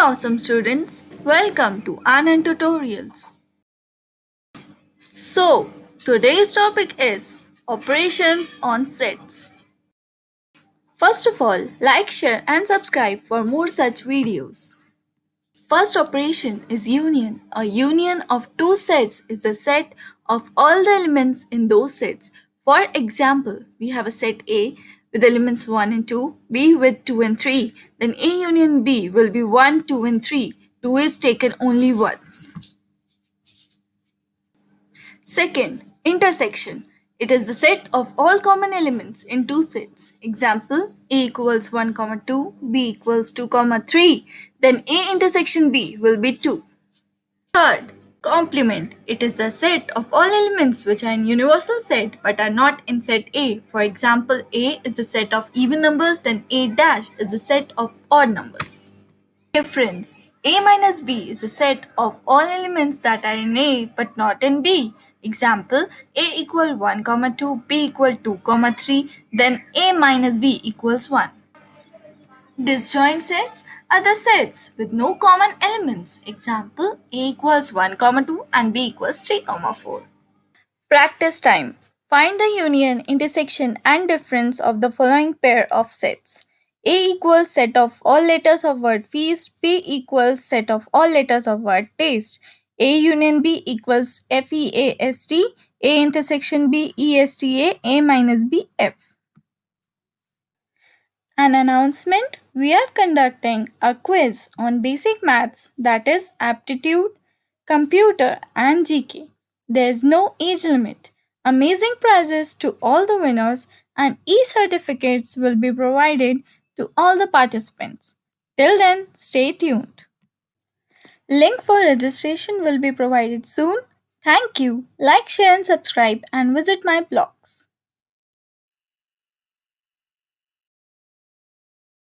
awesome students, welcome to Anand tutorials. So, today's topic is operations on sets. First of all, like, share and subscribe for more such videos. First operation is union. A union of two sets is a set of all the elements in those sets. For example, we have a set A with elements 1 and 2, B with 2 and 3. Then A union B will be 1, 2 and 3. 2 is taken only once. Second, intersection. It is the set of all common elements in two sets. Example, A equals 1, 2, B equals 2, 3. Then A intersection B will be 2. Third, complement. It is a set of all elements which are in universal set but are not in set A. For example, A is a set of even numbers, then A dash is a set of odd numbers. Difference. A minus B is a set of all elements that are in A but not in B. Example, A equal 1, 2, B equal 2, 3, then A minus B equals 1. Disjoint sets are the sets with no common elements. Example, A equals 1, 2 and B equals 3, 4. Practice time. Find the union, intersection and difference of the following pair of sets. A equals set of all letters of word feast. B equals set of all letters of word taste. A union B equals FEAST. A intersection B ESTA. A minus B F. An announcement: we are conducting a quiz on basic maths, that is aptitude, computer and GK. There is no age limit. Amazing prizes to all the winners and e-certificates will be provided to all the participants. Till then, stay tuned. Link for registration will be provided soon. Thank you. Like, share and subscribe and visit my blogs.